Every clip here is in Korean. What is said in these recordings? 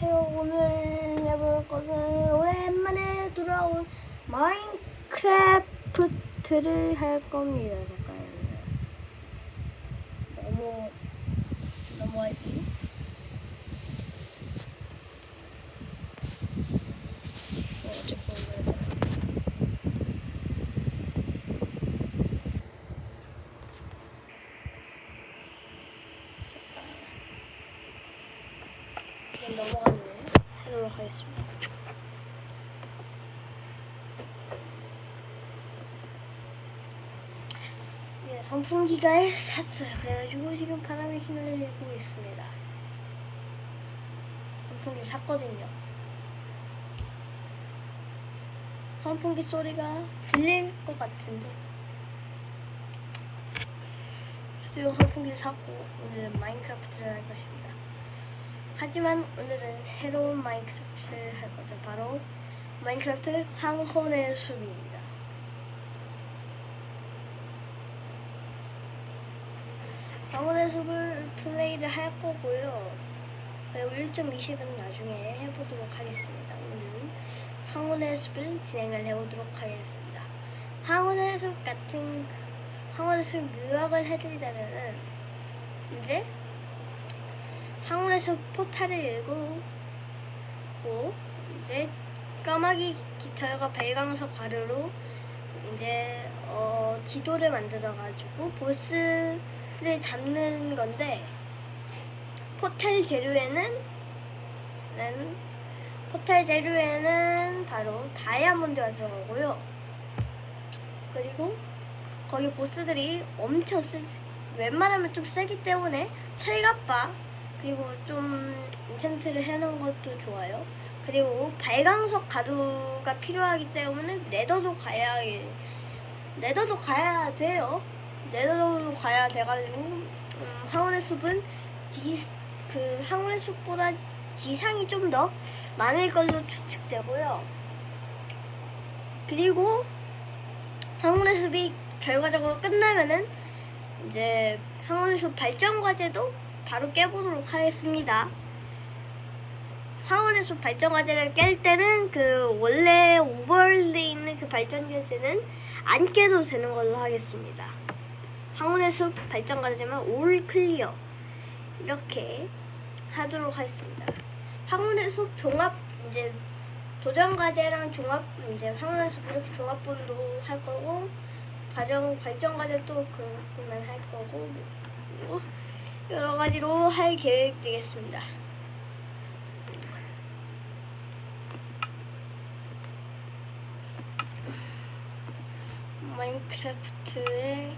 안녕하세요. 오늘 해볼 것은 오랜만에 돌아온 마인크래프트를 할 겁니다. 잠깐만요. 넘어가지? 넘어갔네. 하도록 하겠습니다. 네, 선풍기를 샀어요. 그래가지고 지금 바람에 힘을 내고 있습니다. 선풍기 샀거든요. 선풍기 소리가 들릴 것 같은데 스튜디오 선풍기 샀고 오늘은 마인크래프트를 할 것입니다. 하지만 오늘은 새로운 마인크래프트를 할 거죠. 바로 마인크래프트 황혼의 숲입니다. 황혼의 숲을 플레이를 할 거고요. 그리고 1.20은 나중에 해보도록 하겠습니다. 오늘은 황혼의 숲을 진행을 해보도록 하겠습니다. 황혼의 숲 요약을 해드리자면은 이제 황혼의 숲 포탈을 열고 이제 까마귀 깃털과 발광석 가루로 이제 지도를 만들어 가지고 보스를 잡는 건데 포탈 재료에는 바로 다이아몬드가 들어가고요. 그리고 거기 보스들이 엄청 웬만하면 좀 세기 때문에 철갑바 그리고 좀 인챈트를 해놓은 것도 좋아요. 그리고 발광석 가루가 필요하기 때문에 네더도 가야 돼요. 네더도 가야 돼가지고 황혼의 숲은 황혼의 숲보다 지상이 좀 더 많을 걸로 추측되고요. 그리고 황혼의 숲이 결과적으로 끝나면은 이제 황혼의 숲 발전 과제도 바로 깨보도록 하겠습니다. 황혼의 숲 발전 과제를 깰 때는 그 원래 오버월드에 있는 그 발전 과제는 안 깨도 되는 걸로 하겠습니다. 황혼의 숲 발전 과제만 올 클리어 이렇게 하도록 하겠습니다. 황혼의 숲 종합 이제 도전 과제랑 종합 이제 황혼의 숲 이렇게 종합분도 할 거고 발전 과제도 그만 할 거고 여러 가지로 할 계획 되겠습니다. 마인크래프트에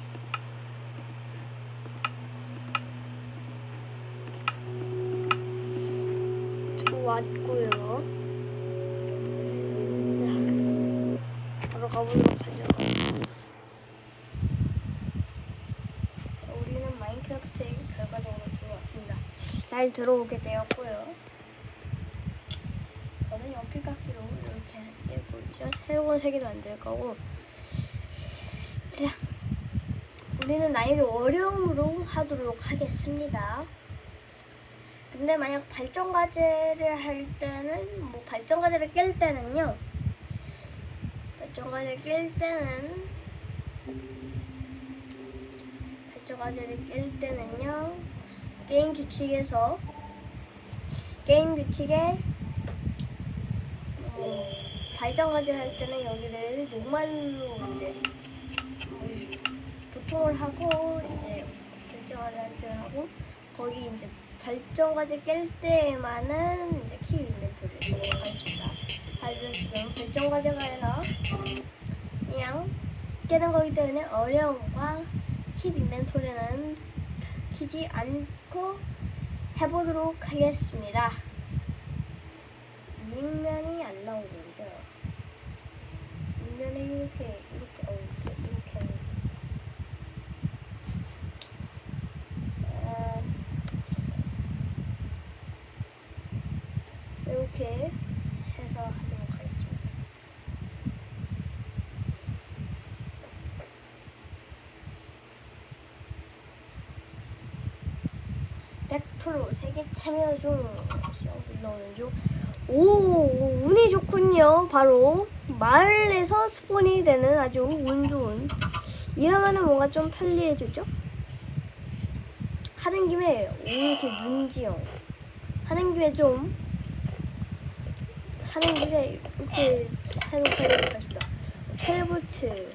왔고요. 바로 가보도록 하죠. 우리는 마인크래프트에 결과적으로 들어왔습니다. 잘 들어오게 되었고요. 저는 연필깎이로 이렇게 보이죠? 새로운 세계도 만들 거고. 자, 우리는 난이도 어려움으로 하도록 하겠습니다. 근데 만약 발전 과제를 깰 때는요. 발전 과제를 깰 때는요. 게임 규칙에 발전 과제를 할 때는 여기를 노말로 이제 보통을 하고 이제 결정을 할 때 하고 거기 이제 발전 과제 깰 때만은 이제 키 인벤토리를 쓰도록 하겠습니다. 하지만 지금 발전 과제가 아니라 그냥 깨는 거기 때문에 어려움과 킵 인벤토리는 키지 않고 해보도록 하겠습니다. 윗면이 안 나오는데요. 윗면에 이렇게 하면 좋다. 이렇게 해서 하도록 하겠습니다. 100% 바로 세계 참여 중 시험 불러오는 중. 오, 운이 좋군요. 바로 마을에서 스폰이 되는 아주 운 좋은. 이러면은 뭔가 좀 편리해지죠? 하는 김에 이렇게 문지영 하는 김에 좀 하는 길에 이렇게 새로 가져다 철부츠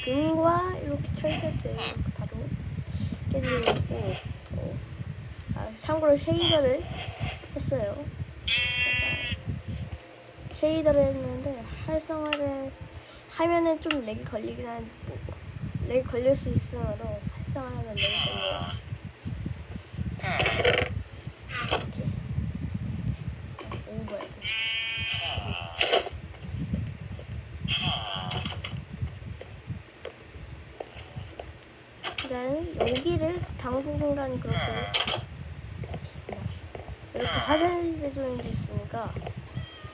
금과 이렇게 철세트 이렇게 바로 깨지고 참고로 쉐이더를 했어요. 쉐이더를 했는데 활성화를 하면은 좀 렉이 걸리긴 한데 렉이 걸릴 수 있으므로 활성화하면 렉이 걸려요. 이렇게 오버야 돼. 일단 여기를 당분간 그렇게 이렇게 화살 제조인도 있으니까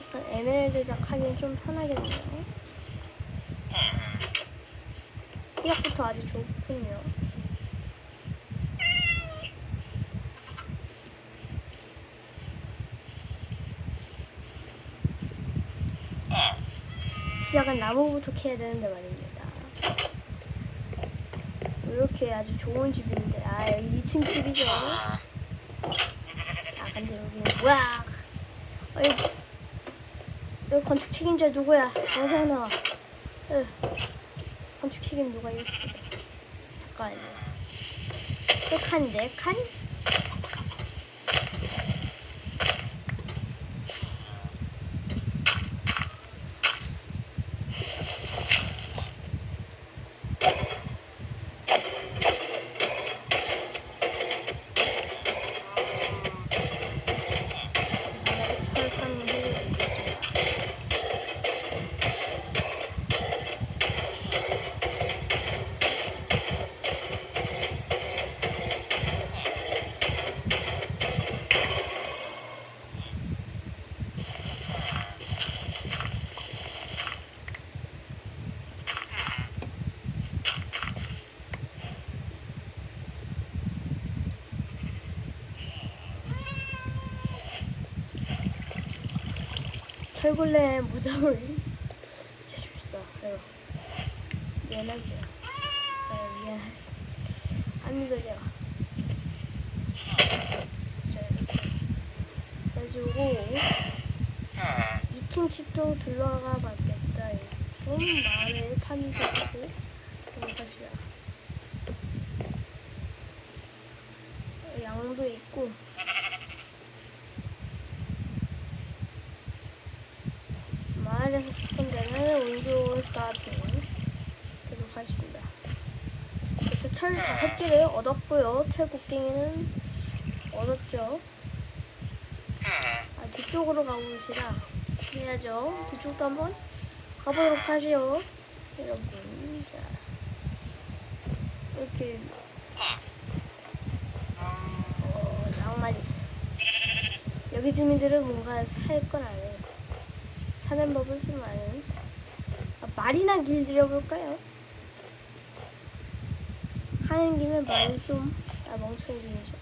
약간 에메랄드 작하기는 좀 편하겠네요. 시작부터 아주 좋군요. 시작은 나무부터 캐야 되는데 말입니다. 이렇게 아주 좋은 집인데 여기 2층 집이죠. 근데 여기는 뭐야? 여기 건축 책임자 누구야? 어서 나와. 건축 책임 누가 이렇게? 잠깐만요. 3칸, 4칸? 철골렘 무덤을 주십시오. 미안하죠. 합니다 제가. 그래가지고 2층 집도 들러가 봤겠다. 좀 마을에 판매하고 갑시다. 양도 있고. 마을에서 10분 되면 운조 스타트 계속 하십니다. 그래서 철 5개를 얻었고요. 철 곡괭이는 얻었죠. 뒤쪽으로 가고 계시다. 해야죠. 뒤쪽도 한번 가보도록 하죠. 여러분, 자 이렇게 낭만있어. 여기 주민들은 뭔가 살 건 아니에요. 사는 법을 좀 아는. 말이나 길들여볼까요? 하는 김에 말을 좀 멍청이 중이죠.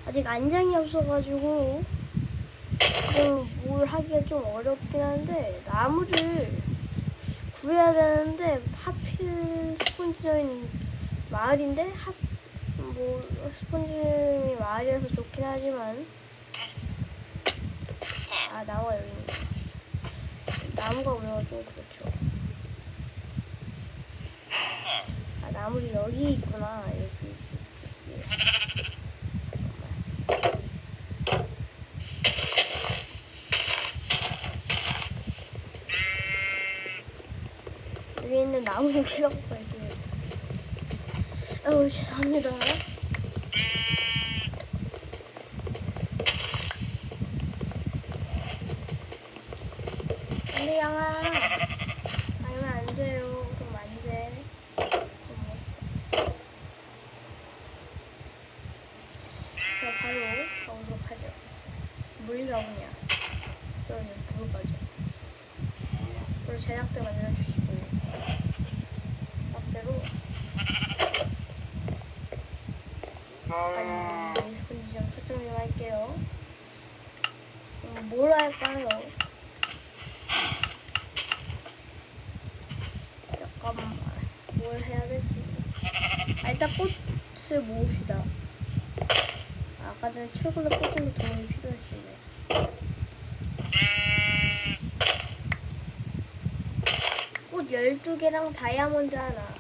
아직 안장이 없어가지고 뭘 하기가 좀 어렵긴 한데 나무를 구해야 되는데 하필 스폰지점인 마을인데 스폰지점이 마을이라서 좋긴 하지만 나무가 여기 있네. 나무가 오면 좀 그렇죠. 나무를 여기 있구나. 여기. 위에 있는 나무 좀 캐갖고 갈게요. 죄송합니다. 안돼 양아. 아니면 안 돼요. 그럼 안 돼. 자, 바로 가보도록 하죠. 물 가보냐. 그러면 물 가죠. 그리고 제작대 만들어주시고 막대로 아니 스펀지 좀 설정 좀 할게요. 뭘 할까요? 잠깐만 뭘 해야 될지. 일단 꽃을 모읍시다. 아까 전에 최고로 꽃으로 도움이 필요했었네. 꽃 12개랑 다이아몬드 하나.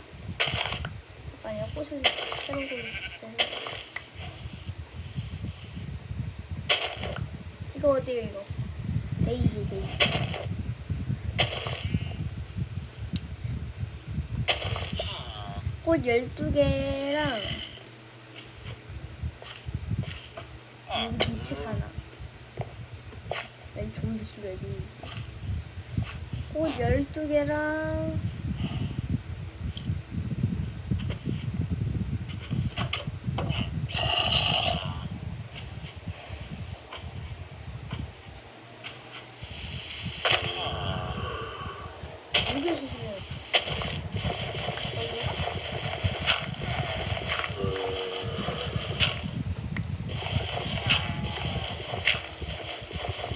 잠깐요, 꽃을 새로 고르셨어요. 이거 어디에요, 이거? 데이지. 꽃 12개랑 여기 밑에 사나? 난 좀비 수가 어디지? 꽃 12개랑 이게 주시면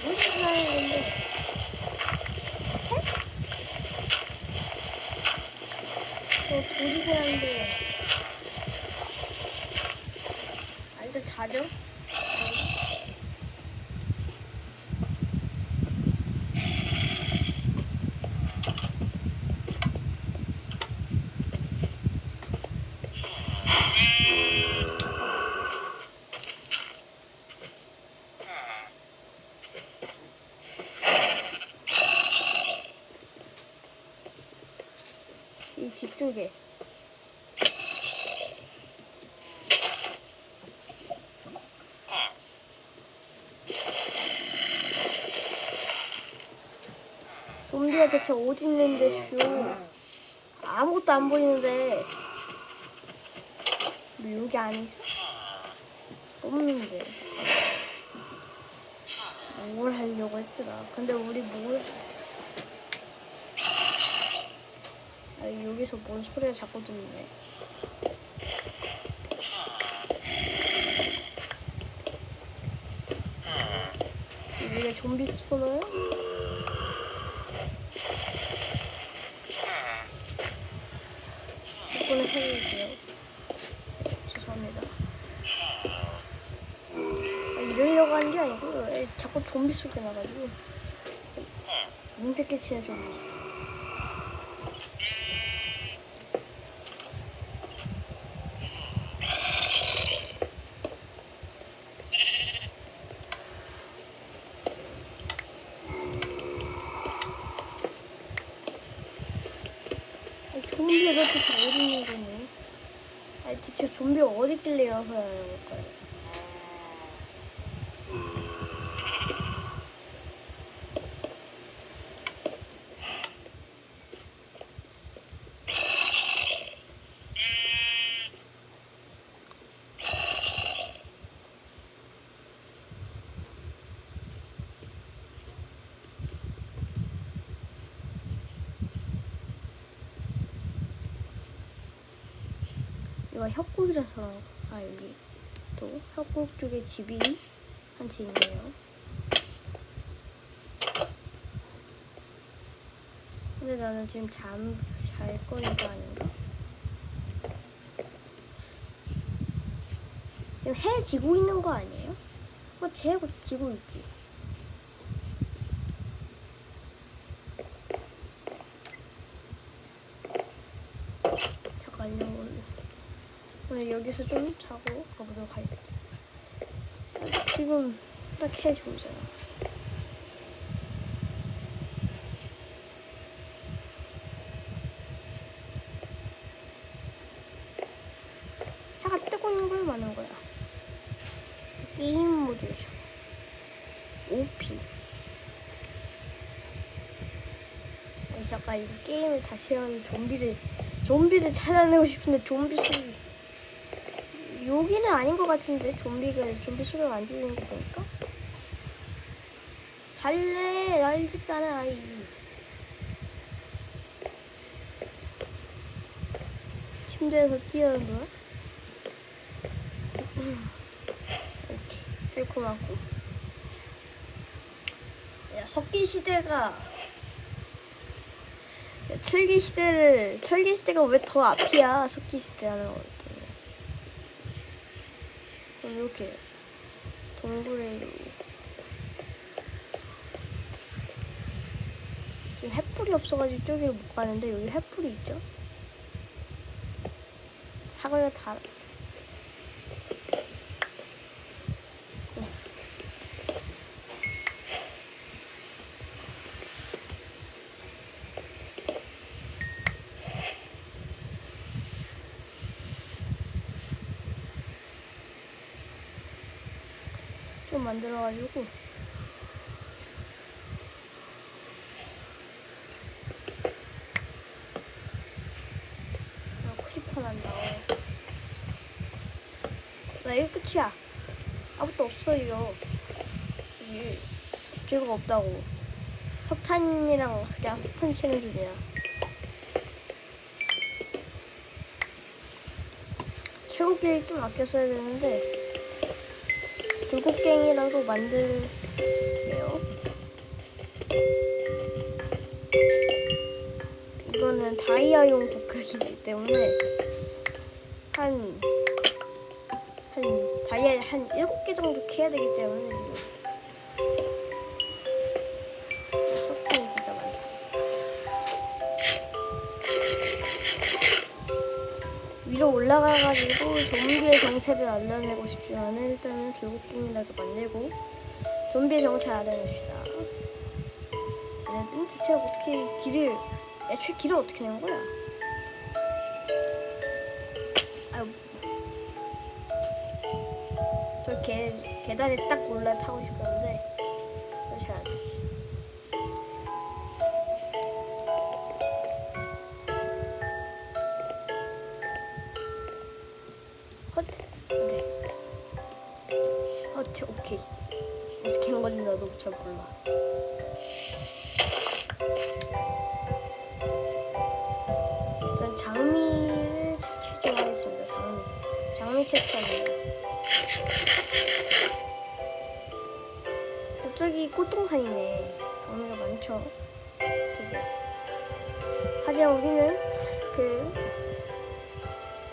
무슨 사람인데? 돌이고 하는데 일단 자죠? 이 뒤쪽에 좀비가 대체 어디 있는데 쇼? 아무것도 안 보이는데 뭐 여기 안 있어? 없는데 뭘 하려고 했더라. 근데 우리 여기서 뭔 소리가 자꾸 들리네. 이게 좀비 스포너요? 조건을 해볼게요. 죄송합니다. 이러려고 하는 게 아니고 자꾸 좀비 소리가 나가지고 민폐 끼치는 좀비. 좀비가 대체 어디 있는 거니? 대체 좀비가 어디 있길래 이러서 하는 걸까요? 이거 협곡이라서 여기 또 협곡 쪽에 집이 한 채 있네요. 근데 나는 지금 잘 거리가 아닌가? 지금 해 지고 있는 거 아니에요? 쟤고 지고 있지. 잠깐요. 오늘 여기서 좀 자고 가보도록 하겠습니다. 지금 딱 해지고 있잖아. 잠깐 이거 게임을 다시 하면 좀비를 찾아내고 싶은데 좀비 소리 여기는 아닌 것 같은데 좀비 소리가 안 들리는 거 보니까 잘래 나 일찍 자네 아이. 침대에서 뛰어는 거야? 이렇게 달콤하고. 야, 철기 시대가 왜 더 앞이야? 석기 시대 하는 거. 그럼 이렇게 동굴에 지금 횃불이 없어가지고 이쪽으로 못 가는데 여기 횃불이 있죠? 사과를 다 좀 만들어가지고 크리퍼 난다. 나 이거 끝이야. 아무것도 없어요. 이게 필요가 없다고. 석탄이랑 그냥 석탄 캐는 중이야. 최고기를 좀 아껴 써야 되는데 불꽃갱이라도 만들게요. 이거는 다이아용 곡괭이기 때문에 다이아 한 7개 정도 캐야 되기 때문에 지금 석탄이 진짜 많다. 위로 올라가가지고 좀비의 정체를 알려내고 싶지만은 일단은 불꽃갱이라도 만들고 좀비의 정체를 알려냅시다. 얘네들은 대체 어떻게 애초에 길을 어떻게 낸 거야? 아유, 저 계단에 딱 올라타고 싶었는데 잘 안 되지. 허트, 네. 허트, 오케이. 어떻게 한 건지 나도 잘 몰라. 전 장미를 채취 좀 하겠습니다. 장미 채취합니다. 갑자기 꽃동산이네. 장미가 많죠. 되게. 하지만 우리는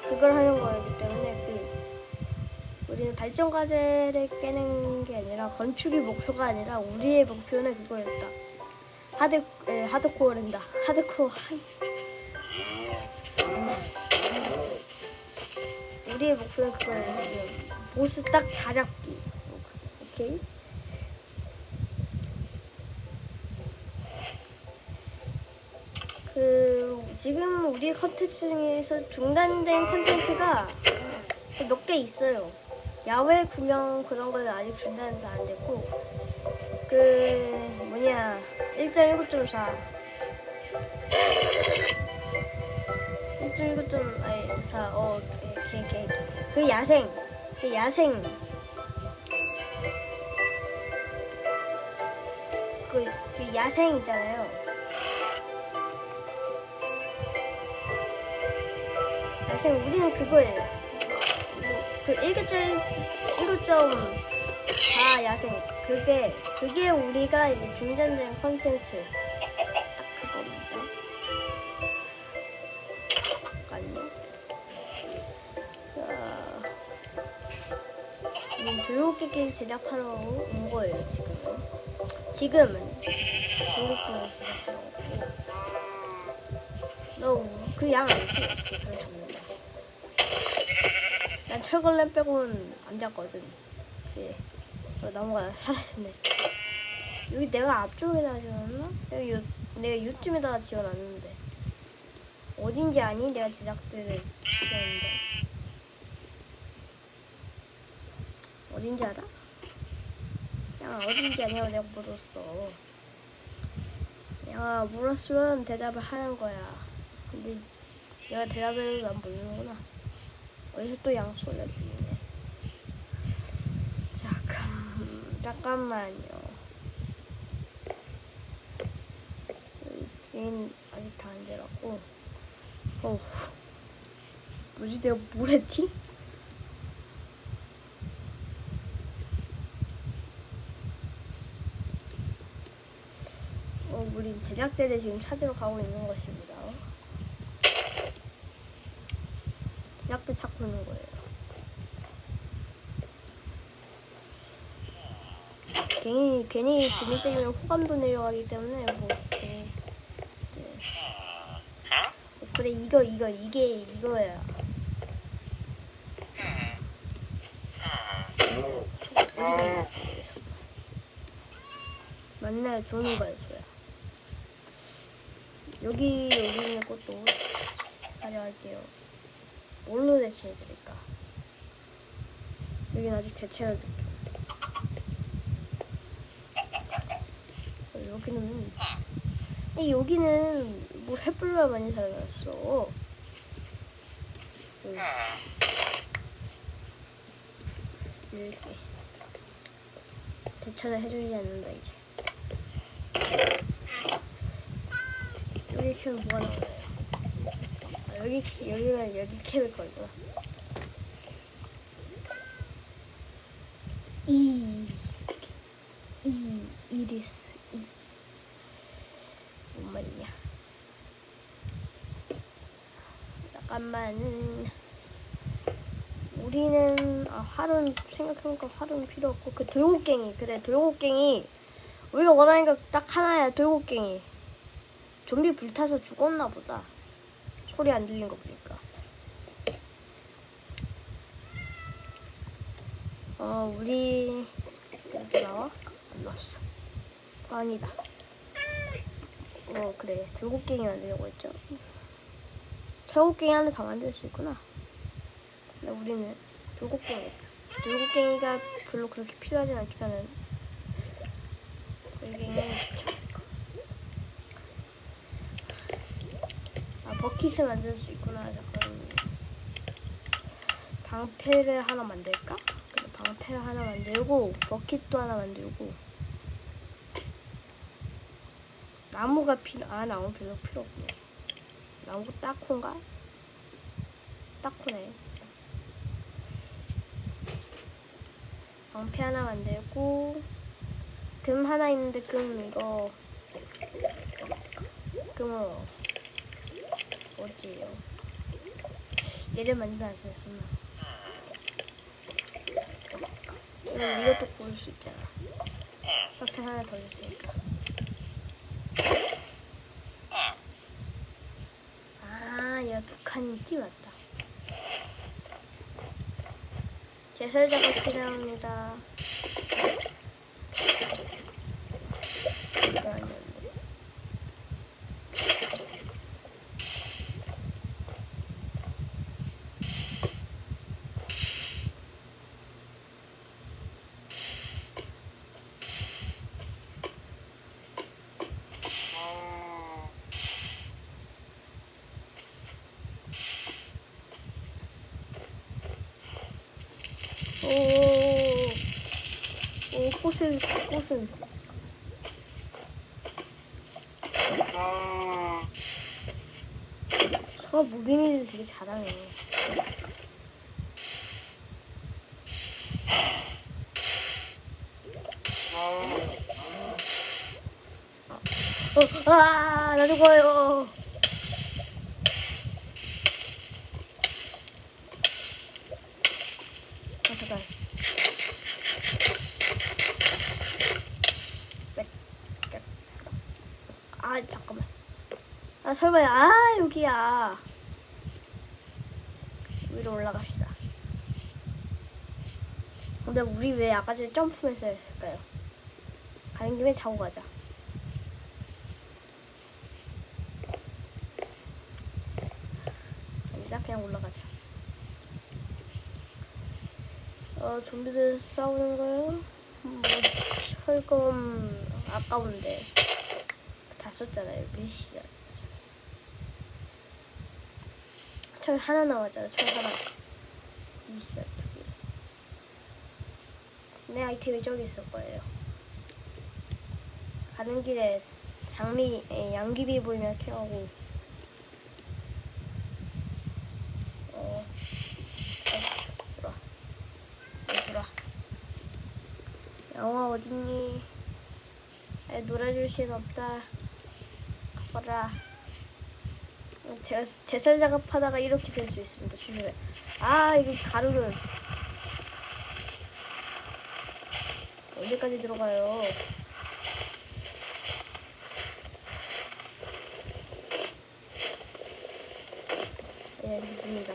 그걸 하는 거였기 때문에 우리는 발전 과제를 깨는 게 아니라 건축이 목표가 아니라 우리의 목표는 그거였다. 하드코어랜다. 하드코어 우리의 목표는 그거예요. 지금 보스 딱 다 잡기. 오케이. 지금 우리 컨텐츠 중에서 중단된 컨텐츠가 몇 개 있어요. 야외 구경 그런 거는 아직 중단도 안 됐고 1.19.4 그 야생 있잖아요. 야생 우리는 그거예요. 그 1.4 야생 그게 우리가 이제 중단된 컨텐츠 딱 그겁니다. 잠깐요. 블록게임 제작하러 온 거예요. 지금은 블록게임 제작하러 오고. 너 그 양 알지? 난 철걸렘 빼고는 안 잡거든. 예. 나무가 사라졌네. 여기 내가 앞쪽에다 지어놨나? 내가 요쯤에다가 지어놨는데 어딘지 아니? 내가 제작들을 지었는데 어딘지 알아? 야 어딘지 아냐고 내가 물었어. 야 야, 물었으면 대답을 하는 거야. 근데 내가 대답을 난 모르는구나. 어디서 또 양소리가 들리네. 잠깐만요. 진 아직 다 안 되라고. 뭐지? 내가 뭘 했지? 우린 제작대를 지금 찾으러 가고 있는 것입니다. 제작대 찾고 있는 거예요. 괜히 주민 때문에 호감도 내려가기 때문에 그래 이게 이거야. 만나요 좋은 거였어요. 여기는 것도 가져갈게요. 뭘로 대체해드릴까? 여긴 아직 대체해드릴게요. 여기는 뭐 횃불로 많이 살아났어. 이렇게 대처를 해주지 않는다 이제. 여기 캐면 뭐가 나와요? 여기 캐면 거구나. 이리스 뭔 말이냐? 잠깐만. 우리는 활은 생각해보니까 활은 필요 없고 그 돌고갱이. 그래 돌고갱이 우리가 원하는 거 딱 하나야. 돌고갱이. 좀비 불타서 죽었나 보다. 소리 안 들린 거 보니까. 우리 여기 나와? 안 나왔어. 아니다. 그래 돌고갱이 만들려고 했죠. 돌고갱이 하나 더 만들 수 있구나. 근데 우리는 돌고갱이가 별로 그렇게 필요하진 않지만은 돌고갱이는 좋죠. 버킷을 만들 수 있구나. 잠깐 방패를 하나 만들까? 그래, 방패를 하나 만들고 버킷도 하나 만들고 나무가 나무 별로 필요 없네. 나무가 딱콘가? 딱코네 진짜. 방패 하나 만들고 금 하나 있는데 금은 어찌요? 얘를 만들면 안 되겠구나. 이것도 고를 수 있잖아. 방패 하나 더 줬으니까. 얘가 두 칸인지 맞다. 제설작이 필요합니다. 이거 아니었는데. 꽃은 저 무빙이들 되게 잘하네. 나 죽어요. 잠깐. 잠깐만. 설마. 여기야. 위로 올라갑시다. 근데 우리 왜 아까 전에 점프해서 했을까요? 가는 김에 자고 가자. 아니다, 그냥 올라가자. 좀비들 싸우는 거요? 철검 아까운데 다 봤었잖아요. 미시야. 철 하나 나왔잖아. 철 하나. 미시야 두 개. 내 아이템이 저기 있을 거예요. 가는 길에 양귀비 보이면 캐하고. 들어와. 들어와. 영화 어딨니? 놀아줄 시간 없다. 가봐라. 제가 제설 작업하다가 이렇게 될 수 있습니다. 조심해. 아, 이게 가루는 어디까지 들어가요? 예, 됩니다.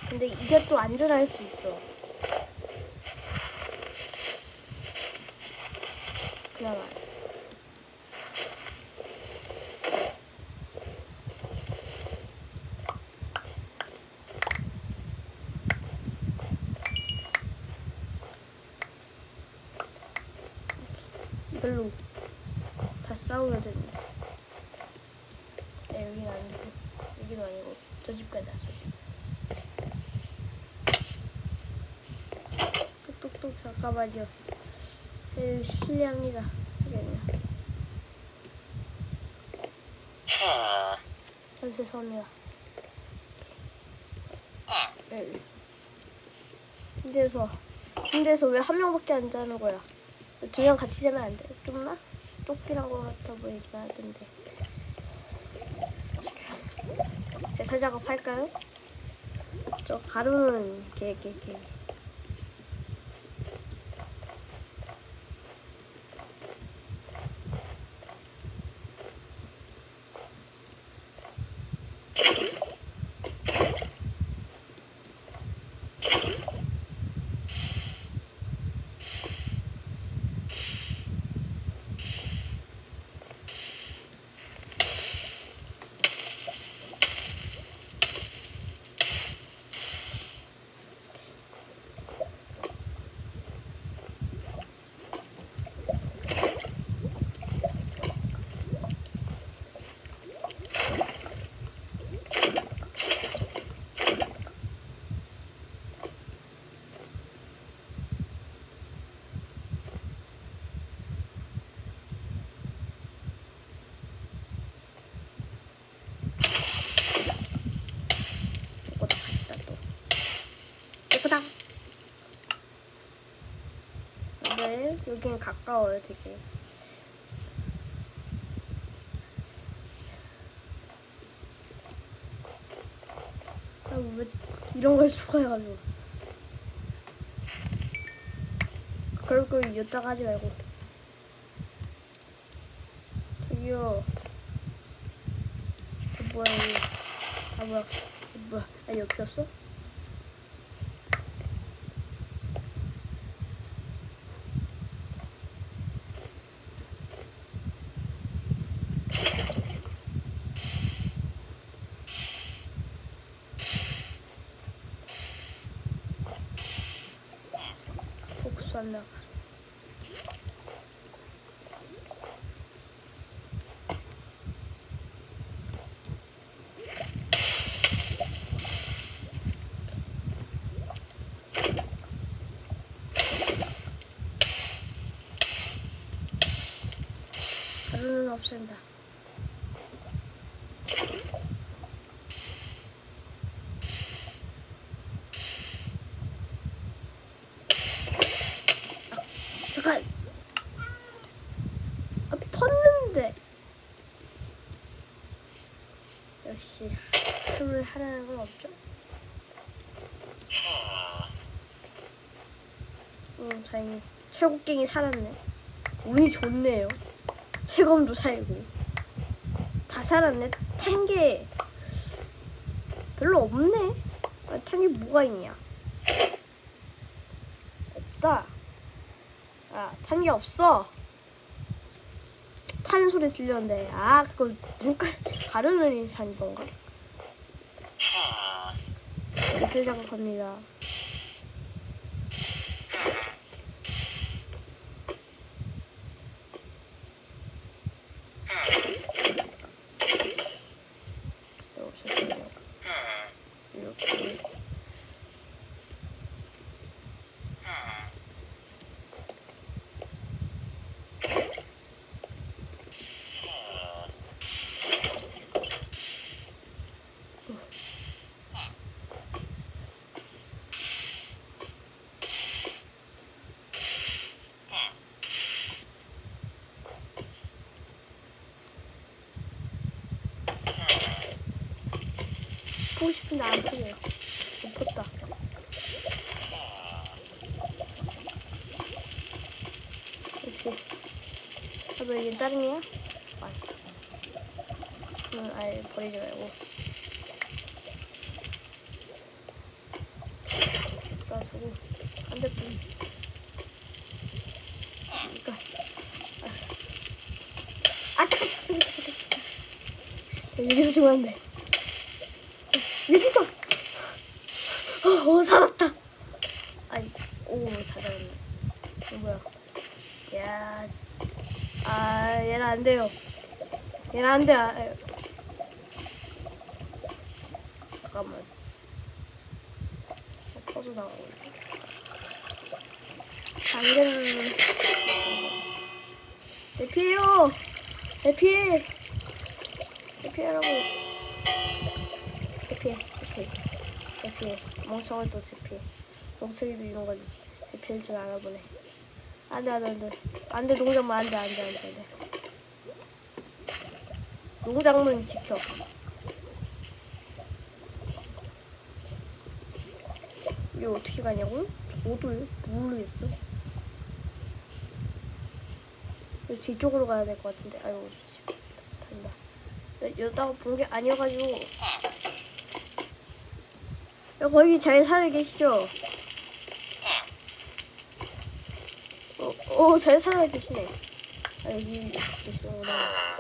근데 이게 또 안전할 수 있어. 그나마. 이걸로 다 싸우면 됩니다. 네, 여기는 아니고, 여기도 아니고, 저 집까지 왔어요. 똑똑똑, 잠깐만요. 실례합니다. 잠깐만요. 죄송합니다. 네. 근데서 왜 한 명밖에 안 자는 거야? 두 명 같이 자면 안 돼? 좀나? 쫓기는 것 같아 보이긴 하던데. 제설 작업 할까요? 저 가루는 개. 예쁘다. 네, 여기는 가까워요, 되게. 아, 왜 이런 걸 추가해가지고. 그럴 거면 이따가 하지 말고. 저기요. 뭐야, 여기. 뭐야. 아, 여기였어? 복수 안 나가. 가루는 없앤다. 잠깐! 아, 펐는데! 역시 틈을 하라는 건 없죠? 다행히 최고갱이 살았네. 운이 좋네요. 세검도 살고 다 살았네. 탄 게 별로 없네. 탄 게 뭐가 있냐? 없다. 탄 게 없어. 타는 소리 들렸는데 그거 눈깔 가르는 산이던가? 예술 작업합니다. 이렇게. 보고 싶은데 안 보여요. 덮었다. 이렇게. 왜 이게 다른이야? 맛있다. 아예 버리지 말고. 놔두고. 반대편. 그러니까. 여기서 주면 안 돼. 여기가. 살았다. 아이, 찾아왔네. 이거 뭐야? 야, 얘는 안 돼요. 얘는 안 돼. 잠깐만. 퍼져 나가고. 당근. 내 피해요. 내 피해. 내 피해라고. 내 피해. 멍청을 또 제피해. 멍청이도 이런 건 제피할 줄 알아보네. 안돼. 농작물 안돼. 농작물이 지켜. 이거 어떻게 가냐고? 저도 모르겠어. 뒤쪽으로 가야 될 것 같은데. 아이고, 탄다. 여기다가 본 게 아니어가지고. 거기 잘 살아 계시죠? 잘 살아 계시네. 여기 계시구나.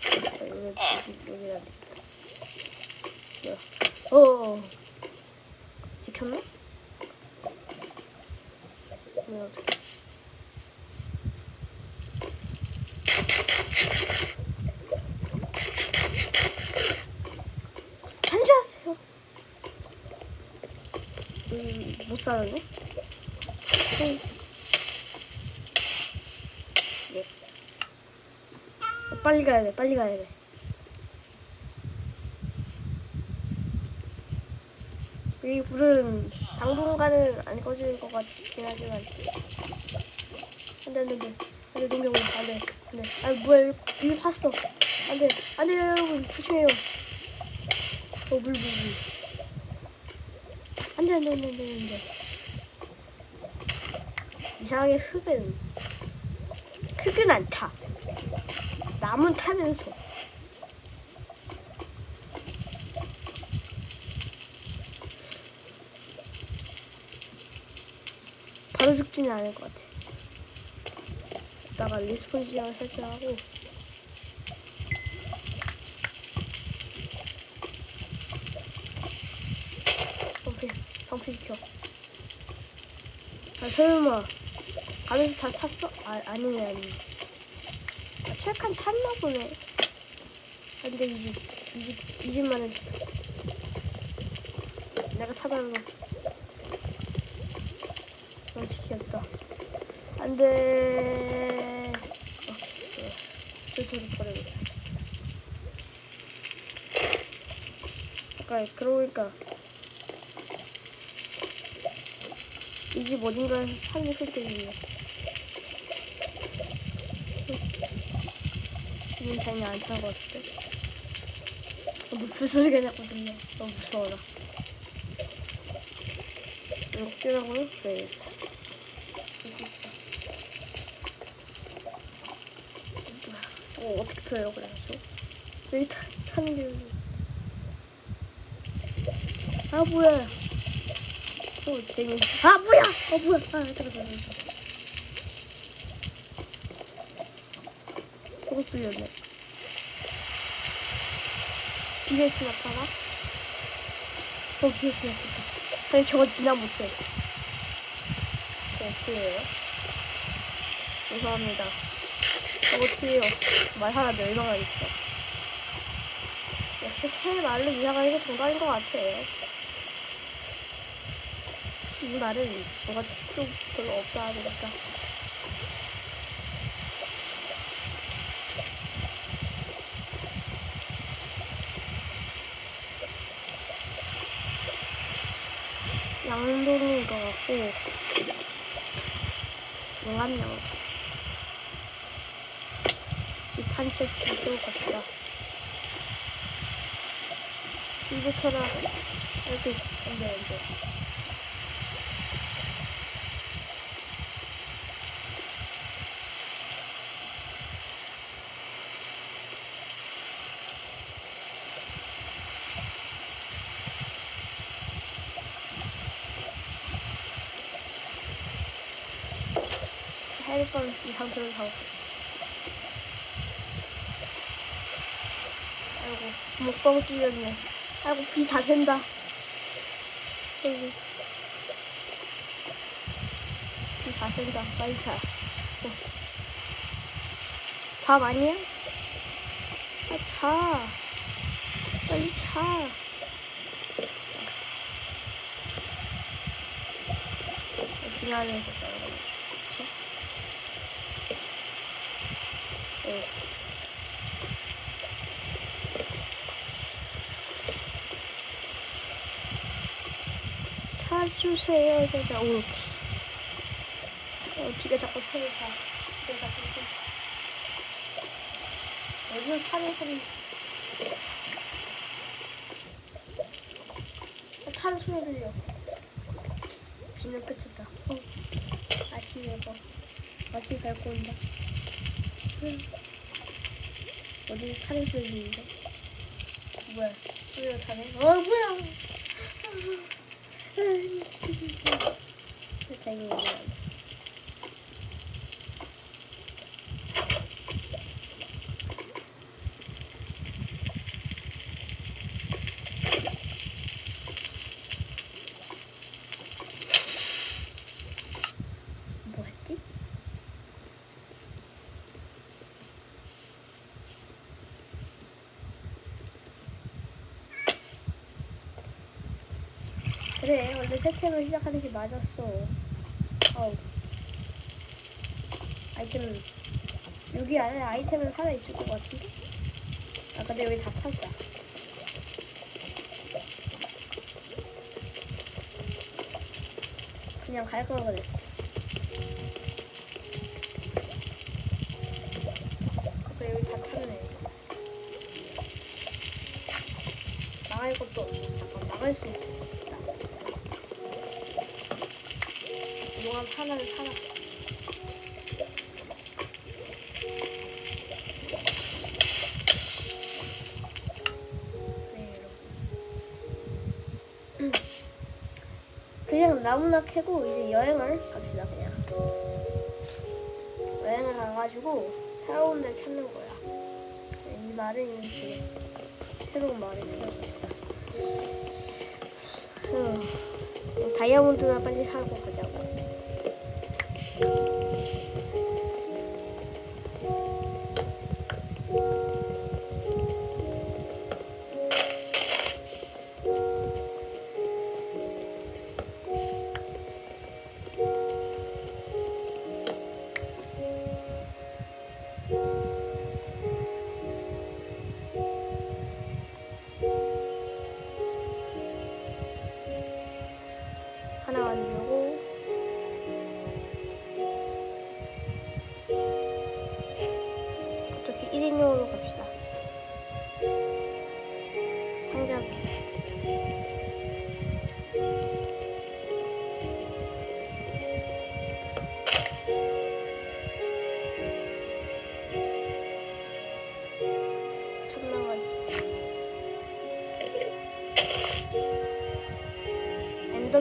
여기다 뭐야? 지켰네? 어떡해. 앉으세요. 못 살았네? 네. 빨리 가야 돼. 이 불은 당분간은 안 꺼질 것 같긴 하지만. 안 돼. 농경 안 돼. 뭐야, 일 봤어. 안 돼, 여러분. 조심해요. 물. 안 돼. 이상하게 흙은 안 타. 나무는 타면서. 바로 죽지는 않을 것 같아. 이따가 리스폰 지형을 설정하고. 방패 지켜. 설마 가면서 다 탔어? 아니네. 철칸 탔나 보네. 근데 이 집만은 지켜. 내가 타달라. 지켰다. 안 돼. 저쪽으로 버려야겠다. 아까 그러고 보니까 이 집 어딘가에서 사는 소리가 있네. 지금 당연히 안 타는 것 같은데. 불소리가 자꾸 들려. 너무 무서워라. 이거 끼라고요? 그래야겠어. 어떻게 펴요 그래가지고 여기 타는 게 아 뭐야 재밌 아 뭐야 뭐야 잠깐 저거 뚫렸네 뒤에 지나가나? 뒤에 지나갔다 근데 저거 지나 못해 어떻게 해요? 죄송합니다 저거 어떻게 해요 말 하나 멸망하겠어 역시 새 말로 이사가는 게 정답인 것 같아 이 말은 뭐가 좀 별로 없다 하니까 양동인 것 같고 영암양 집 한 채 주고 갑시다 이부터라 이렇게 안돼 해리건 이 상태로 가고 아이고 목방 뚫렸네 아이고 비 다 샌다 여기 비 다 샌다 빨리 차 밥 아니야? 차 빨리 차 지나는 거 차 주세요. 제가 오 비가 자꾸 새를 타. 비가 자꾸 새. 요즘 산에 소리. 타는 소리 들려. 비는 그쳤다. 아침에 뭐 아침에 밟고 온다. 어디 타는 소리 들리는데? 뭐야? 소리가 타네? 뭐야? 다행이네. 뭐 했지? 그래, 원래 세템을 시작하는 게 맞았어. 아이템은 여기 안에 아이템은 살아있을 것 같은데? 아 근데 여기 다 탔다. 그냥 갈 걸 그랬어. 그래 여기 다 탔네. 나갈 것도 없어. 잠깐 나갈 수 있다. 그동안 하나를 살았어. 그냥 나무나 캐고 이제 여행을 갑시다. 그냥 여행을 가가지고 새로운 데 찾는 거야. 이 말은 이제 새로운 말을 찾아봅시다. 다이아몬드나 빨리 하고 가자고. 하나 만들고 어차피 1인용으로 갑시다. 상자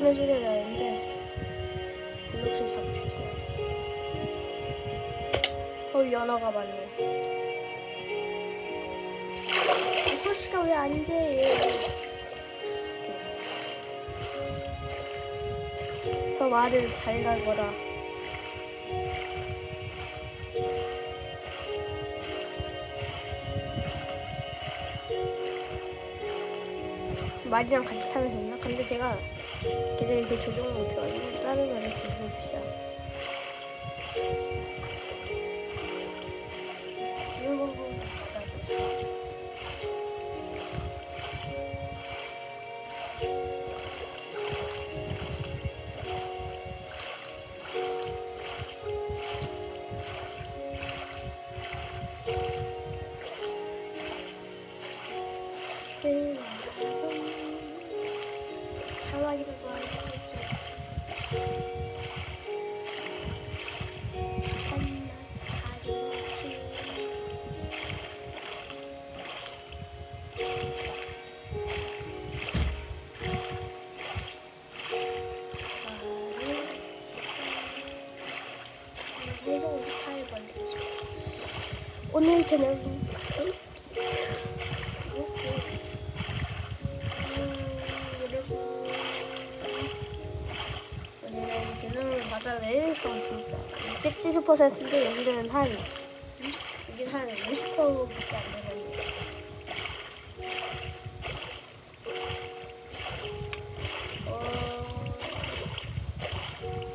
쏘는 소리가 나는데 블록을 잡읍시다. 연어가 많네. 소시가 왜 안 돼? 저 말을 잘 갈거라. 말이랑 같이 타면 됐나? 근데 제가 걔를 이렇게 조정을 못해가지고 다른 말을 해봅시다. 오늘 저녁은 우리는 기능을 받아낼 것 같습니다. 670%인데 여기는 한 50%밖에 안 되거든요.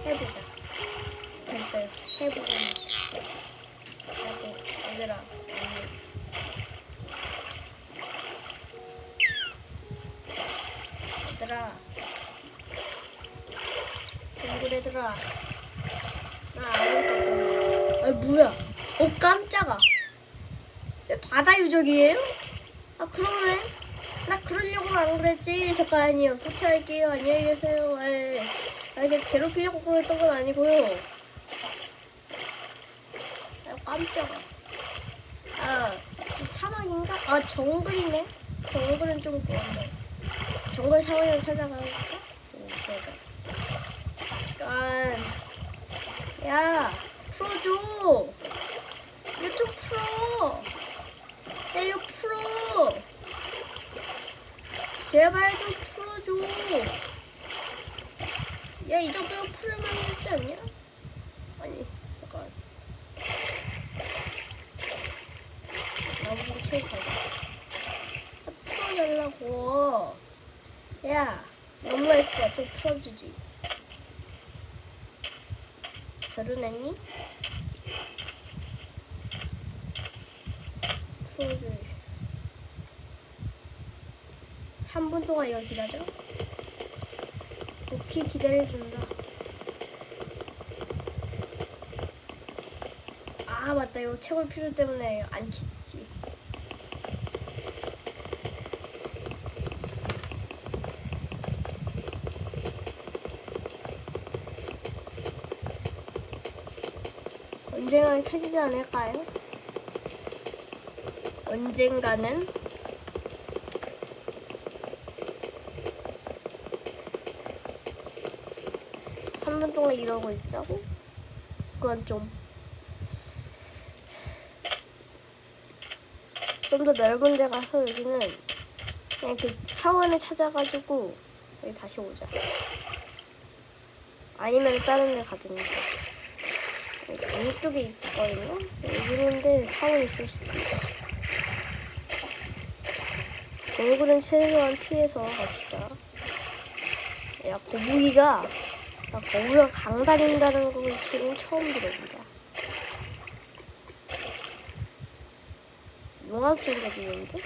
해보자. 됐어요. 해보자. 얘들아. 얘들아. 나 아무것도. 아니 뭐야? 깜짝아. 왜 바다 유적이에요? 아 그러네. 나 그러려고는 안 그랬지. 잠깐 아니요. 부탁할게요. 안녕히 계세요. 아니 제가 괴롭히려고 그랬던 건 아니고요. 아 깜짝아. 아 사막인가? 아 정글이네. 정글은 좀 그런데. 정글 상황을 찾아갈까? 그러자. 잠깐. 야 풀어줘. 이거 좀 풀어. 야 이거 풀어. 제발 좀 풀어줘. 야 이 정도면 풀만 있지 않냐? 아니 잠깐. 나 무슨 체육 가자. 풀어달라고. 야 너무했어. 좀 풀어주지. 결혼했니? 풀어줘. 3분 동안 이거 기다려? 오케이 기다려준다. 아 맞다 이거 채굴 필요 때문에 안 켰지. 언젠가는 켜지지 않을까요? 언젠가는? 한 분 동안 이러고 있자고? 그건 좀 더 넓은 데 가서 여기는 그냥 그 사원을 찾아가지고 여기 다시 오자. 아니면 다른 데 가든가. 이쪽에 있거든요? 여기는데 사원이 있을 수도 있어. 얼굴은 최대한 피해서 갑시다. 야 거북이가 강 다닌다는 거 소리는 처음 들어본다. 용암 소리가 들리는데?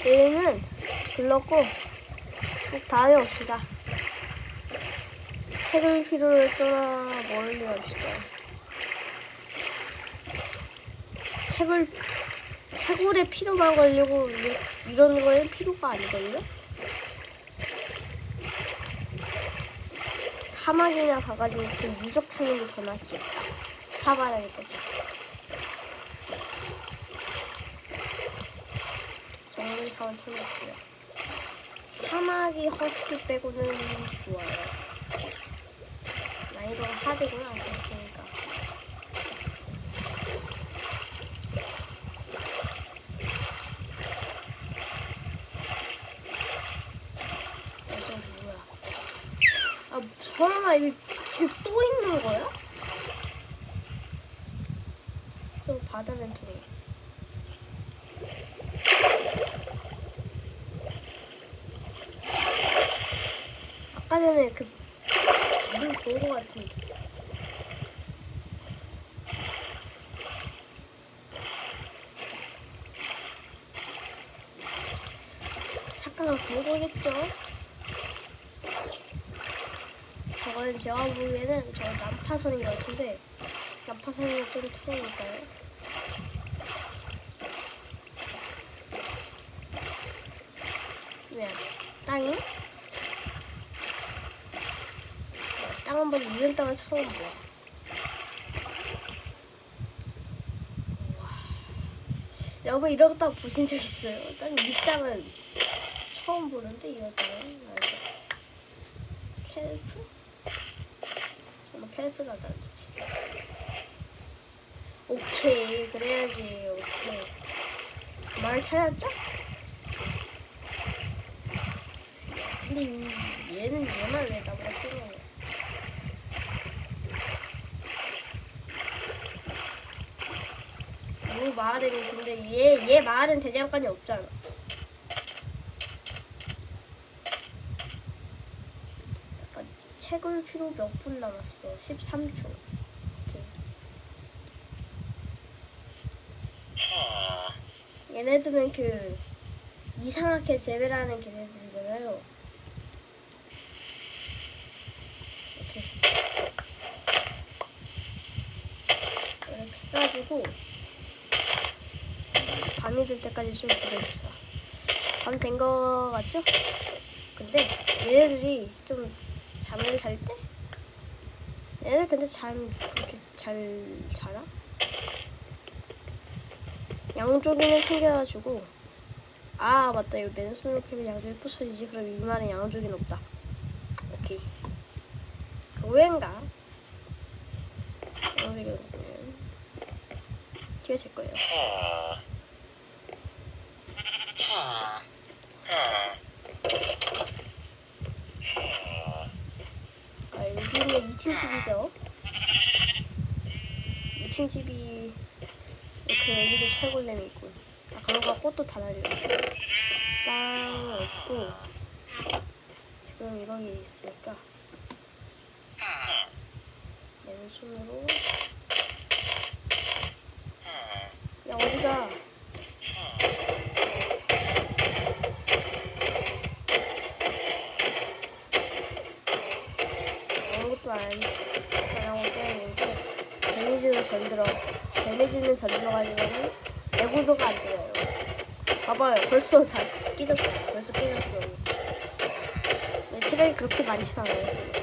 얘는 불렀고 다음에 옵시다. 책을 필요를 떠나 멀리 갑시다. 채굴에 피로만 걸리고 이런 거에 필요가 아니거든요? 사막이나 가가지고 그 유적 찾는 게 더 낫겠다. 사바라니까지. 정글 사원 찾을게요. 사마귀 허스키 빼고는 좋아요. 난이도가 하드구나. 그러니까. 이거 뭐야? 아 설마 이거 지금 또 있는 거야? 또 바다 렌토리. 아까 전에 물 좋은 거 같은데. 착각을 본 거겠죠? 저거는 제가 보기에는 저 난파선인 것 같은데, 난파선이 좀 틀리니까요. 왜? 땅이? 땅 한번 있는 땅을 처음 봐. 여러분 이러다 보신 적 있어요? 난 이 땅은 처음 보는데 이런 땅은 맞아. 켈프? 아마 켈프가 다르지. 오케이 그래야지. 오케이 말 찾았죠? 근데 얘는 얘만 왜 나보다 찍는 거야? 이 마을에는 근데 얘 마을은 대장간이 없잖아. 약간 채굴 필요 몇 분 남았어? 13초. 오케이. 얘네들은 그 이상하게 재배라는 걔네들이잖아요. 이렇게 해가지고 밤이 될 때까지 좀 기다립시다. 밤 된 거 같죠? 근데 얘네들이 좀 잠을 잘 때? 얘네들 근데 잠 그렇게 잘 자나? 양조기는 챙겨가지고. 아 맞다, 이거 맨손으로 캐면 양조기 부서지지. 그럼 이 말은 양조기는 없다. 오케이. 그 왜인가? 양조기는 없으면 뒤에 제 거예요. 아 여기는 2층 집이죠. 2층 집이 이렇게 여기도 철골렘이 있고. 아 그런가 꽃도 다 날려있어. 빵 없고 지금 이런 게 있으니까 왼손으로. 야 어디가? 아무것도 안 하고 때리는데 데미지는 잘 들어가지만은 내구도가 안 돼요. 봐봐요, 벌써 다 깨졌어. 벌써 깨졌어. 체력이 그렇게 많지 않아요.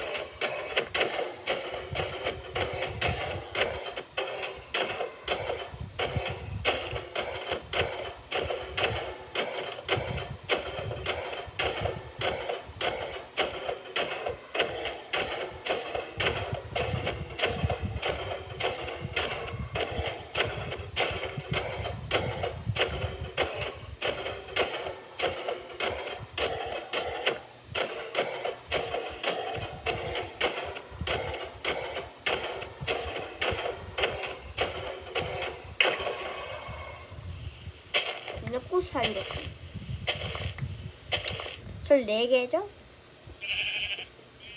꽃사 이렇게. 절 4개죠?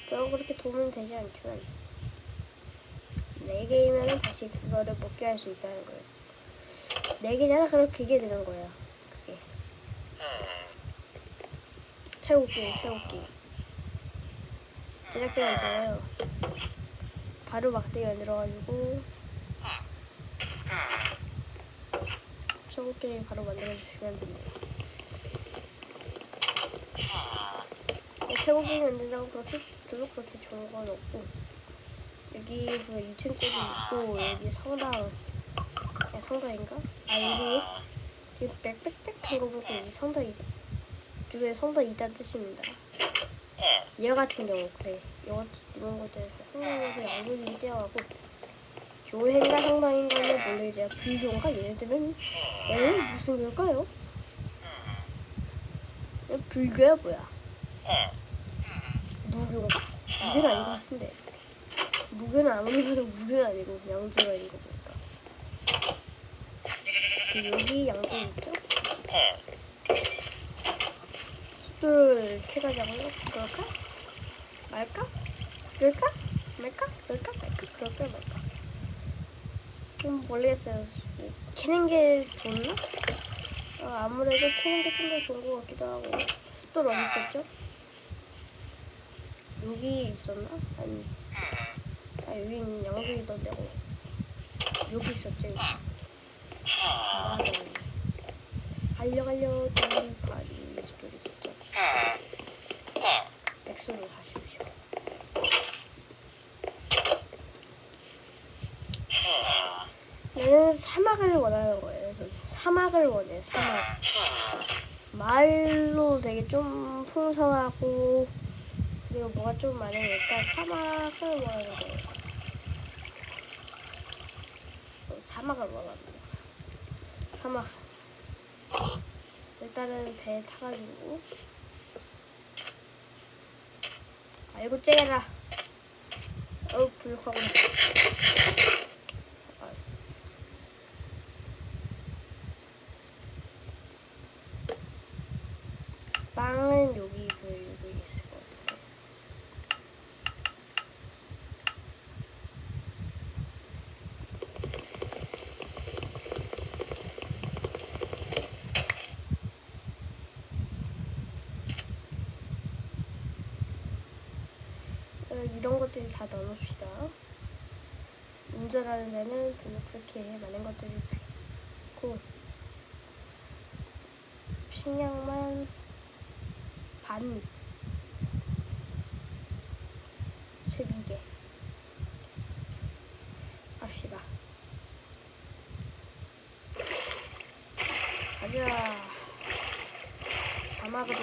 그럼 그렇게 도움은 되지 않지만 4개이면 다시 그거를 먹게 할 수 있다는 거예요. 4개잖아? 그럼 그게 되는 거예요. 그게 채우기 제작대가 있잖아요. 바로 막대기 만들어가지고 채우기 바로 만들어주시면 됩니다. 채우기 만든다고 그렇게 좋은 건 없고, 여기 2층 집이 있고, 여기 성당인가? 아 여기 지금 빽빽빽 한 거 보고 여기 성당이죠. 이쪽에 성도 있다는 뜻입니다. 얘 같은 경우 그래. 이런 것들에서 성당에서 양쪽이 떼어가고 교회인가 성당인가는 모르겠어요. 불교인가 얘네들은 무슨 교일까요? 불교야 뭐야? 무교인가? 무교는 아닌 것 같은데. 무교는 아무리 봐도 무교는 아니고 양조가 아닌 거 보니까. 여기 양조 있죠? 숫돌 캐가자고요? 그럴까? 말까? 그럴까? 말까? 그럴까? 말까? 그럴까? 말까? 모르겠어요. 캐는 게 좋나? 아무래도 캐는 게 좀 더 좋은 것 같기도 하고. 숫돌 어디 있었죠? 여기 있었나? 아니. 여기는 양조 있던데. 여기 있었죠? 여기. 달려 달리 파리 숫돌이 있었죠? 백수로 가십시오. 나는 사막을 원하는 거예요. 저는 사막을 원해요. 사막. 마을로 되게 좀 풍성하고 그리고 뭐가 좀 많으니까 사막을 원하는 거예요. 저 사막을 원합니다. 사막. 일단은 배 타가지고. 아이고 째라. 불하고. 빵은 여기 있을 것 같아요. 이런 것들이 다 넣어놓읍시다. 운전하는 데는 별로 그렇게 많은 것들이 필요 없고 식량만 반 12개 합시다. 가자. 사막으로